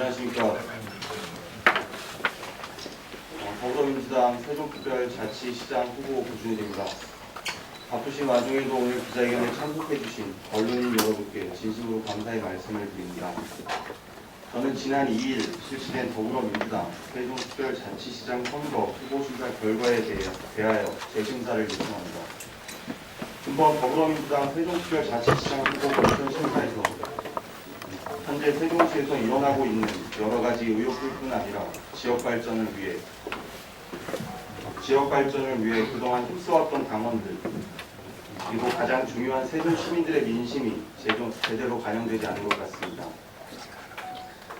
안녕하십니까. 더불어민주당 세종특별자치시장 후보 고준일입니다. 바쁘신 와중에도 오늘 기자회견에 참석해주신 언론인 여러분께 진심으로 감사의 말씀을 드립니다. 저는 지난 2일 실시된 더불어민주당 세종특별자치시장 선거 후보심사 결과에 대하여 재심사를 요청합니다. 이번 더불어민주당 세종특별자치시장 후보 공천 심사에서 현재 세종시에서 일어나고 있는 여러 가지 의혹뿐 아니라 지역 발전을 위해 그동안 힘써왔던 당원들, 그리고 가장 중요한 세종 시민들의 민심이 제대로 반영되지 않은 것 같습니다.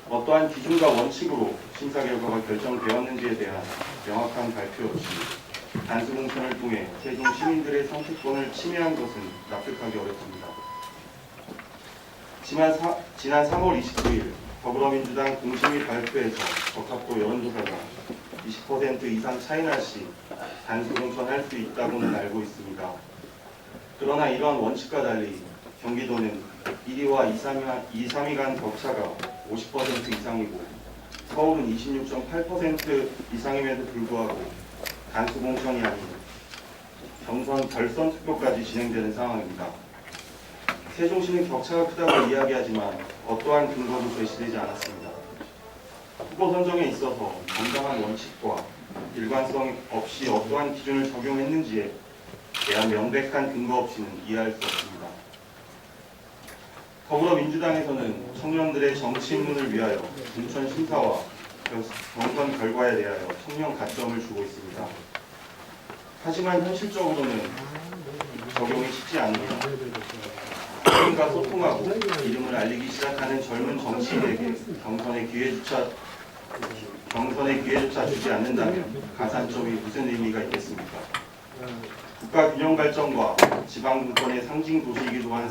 어떠한 기준과 원칙으로 심사 결과가 결정되었는지에 대한 명확한 발표 없이 단수 공천을 통해 세종 시민들의 선택권을 침해한 것은 납득하기 어렵습니다. 지난 3월 29일 더불어민주당 공심위 발표에서 적합도 여론조사가 20% 이상 차이날 시 단수 공천할 수 있다고는 알고 있습니다. 그러나 이러한 원칙과 달리 경기도는 1위와 2, 3위 간 격차가 50% 이상이고 서울은 26.8% 이상임에도 불구하고 단수 공천이 아닌 경선 결선 투표까지 진행되는 상황입니다. 세종시는 격차가 크다고 이야기하지만 어떠한 근거도 제시되지 않았습니다. 후보 선정에 있어서 정당한 원칙과 일관성 없이 어떠한 기준을 적용했는지에 대한 명백한 근거 없이는 이해할 수 없습니다. 더불어민주당에서는 청년들의 정치 입문을 위하여 공천 심사와 경선 결과에 대하여 청년 가점을 주고 있습니다. 하지만 현실적으로는 적용이 쉽지 않습니다. 국민과 소통하고 이름을 알리기 시작하는 젊은 정치인에게 경선의 기회조차 주지 않는다면 가산점이 무슨 의미가 있겠습니까? 국가 균형 발전과 지방 분권의 상징 도시이기도 한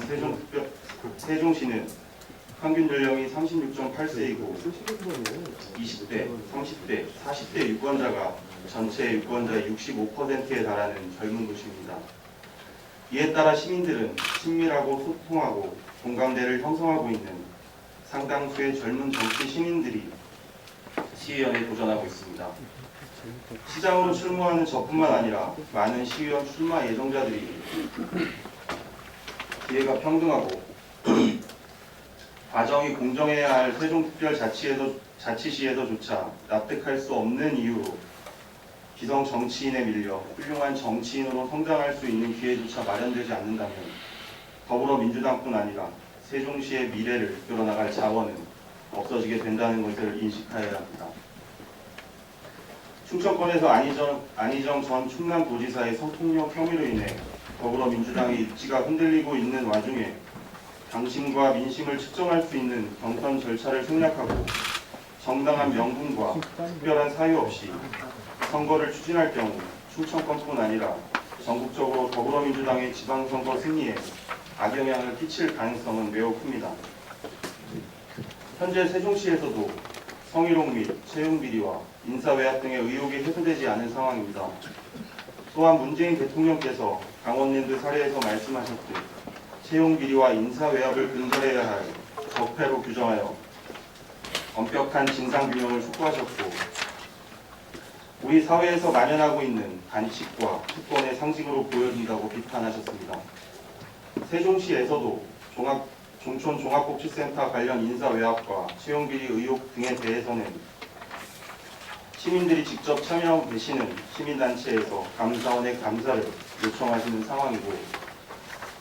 세종시는 평균 연령이 36.8세이고 20대, 30대, 40대 유권자가 전체 유권자의 65%에 달하는 젊은 도시입니다. 이에 따라 시민들은 친밀하고 소통하고 공감대를 형성하고 있는 상당수의 젊은 정치 시민들이 시의원에 도전하고 있습니다. 시장으로 출마하는 저뿐만 아니라 많은 시의원 출마 예정자들이 기회가 평등하고 과정이 공정해야 할 세종특별자치시에서조차 납득할 수 없는 이유로 기성 정치인에 밀려 훌륭한 정치인으로 성장할 수 있는 기회조차 마련되지 않는다면 더불어민주당뿐 아니라 세종시의 미래를 이끌어나갈 자원은 없어지게 된다는 것을 인식해야 합니다. 충청권에서 안희정 전 충남도지사의 성폭력 혐의로 인해 더불어민주당의 입지가 흔들리고 있는 와중에 당심과 민심을 측정할 수 있는 경선 절차를 생략하고 정당한 명분과 특별한 사유 없이 선거를 추진할 경우 충청권뿐 아니라 전국적으로 더불어민주당의 지방선거 승리에 악영향을 끼칠 가능성은 매우 큽니다. 현재 세종시에서도 성희롱 및 채용비리와 인사외압 등의 의혹이 해소되지 않은 상황입니다. 또한 문재인 대통령께서 강원랜드 사례에서 말씀하셨듯 채용비리와 인사외압을 근절해야 할 적폐로 규정하여 엄격한 진상규명을 촉구하셨고 우리 사회에서 만연하고 있는 반칙과 특권의 상징으로 보여진다고 비판하셨습니다. 세종시에서도 종촌종합복지센터 관련 인사외압과 채용비리 의혹 등에 대해서는 시민들이 직접 참여하고 계시는 시민단체에서 감사원의 감사를 요청하시는 상황이고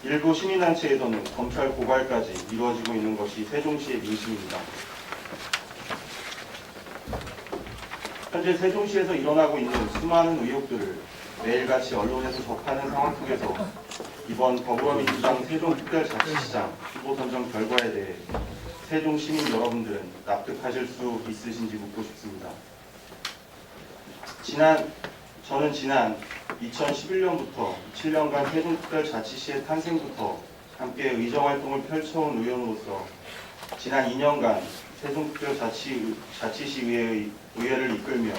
일부 시민단체에서는 검찰 고발까지 이루어지고 있는 것이 세종시의 민심입니다. 현재 세종시에서 일어나고 있는 수많은 의혹들을 매일같이 언론에서 접하는 상황 속에서 이번 더불어민주당 세종특별자치시장 후보 선정 결과에 대해 세종 시민 여러분들은 납득하실 수 있으신지 묻고 싶습니다. 저는 지난 2011년부터 7년간 세종특별자치시의 탄생부터 함께 의정활동을 펼쳐온 의원으로서 지난 2년간 세종특별자치시의회의 의회를 이끌며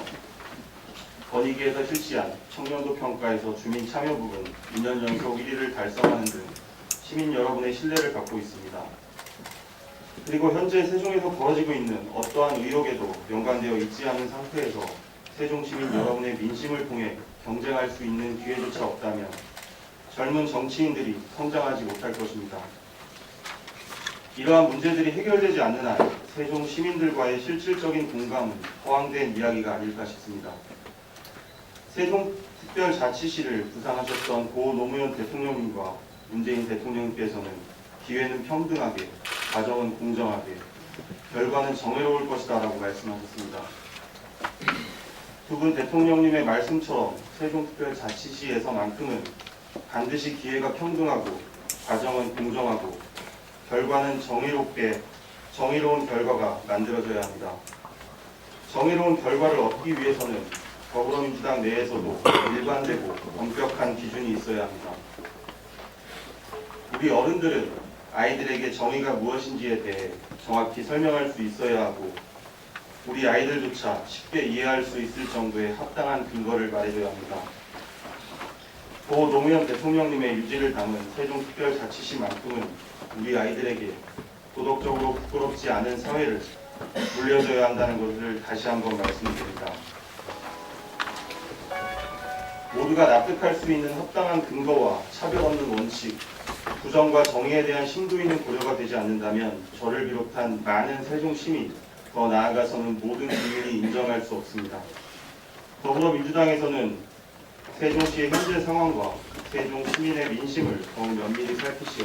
권익위에서 실시한 청년도 평가에서 주민 참여 부분 2년 연속 1위를 달성하는 등 시민 여러분의 신뢰를 받고 있습니다. 그리고 현재 세종에서 벌어지고 있는 어떠한 의혹에도 연관되어 있지 않은 상태에서 세종 시민 여러분의 민심을 통해 경쟁할 수 있는 기회조차 없다면 젊은 정치인들이 성장하지 못할 것입니다. 이러한 문제들이 해결되지 않는 한 세종 시민들과의 실질적인 공감은 허황된 이야기가 아닐까 싶습니다. 세종특별자치시를 부상하셨던 고 노무현 대통령님과 문재인 대통령님께서는 기회는 평등하게, 과정은 공정하게, 결과는 정의로울 것이다 라고 말씀하셨습니다. 두 분 대통령님의 말씀처럼 세종특별자치시에서만큼은 반드시 기회가 평등하고, 과정은 공정하고, 결과는 정의로운 결과가 만들어져야 합니다. 정의로운 결과를 얻기 위해서는 더불어민주당 내에서도 일관되고 엄격한 기준이 있어야 합니다. 우리 어른들은 아이들에게 정의가 무엇인지에 대해 정확히 설명할 수 있어야 하고 우리 아이들조차 쉽게 이해할 수 있을 정도의 합당한 근거를 말해줘야 합니다. 고 노무현 대통령님의 유지를 담은 세종특별자치시만큼은 우리 아이들에게 도덕적으로 부끄럽지 않은 사회를 물려줘야 한다는 것을 다시 한번 말씀드립니다. 모두가 납득할 수 있는 합당한 근거와 차별 없는 원칙, 부정과 정의에 대한 심도 있는 고려가 되지 않는다면 저를 비롯한 많은 세종 시민, 더 나아가서는 모든 국민이 인정할 수 없습니다. 더불어민주당에서는 세종시의 현재 상황과 세종 시민의 민심을 더욱 면밀히 살피시어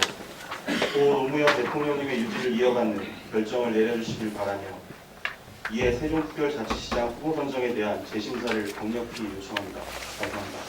고 노무현 대통령님의 유지를 이어받는 결정을 내려주시길 바라며 이에 세종특별자치시장 후보 선정에 대한 재심사를 강력히 요청합니다. 감사합니다.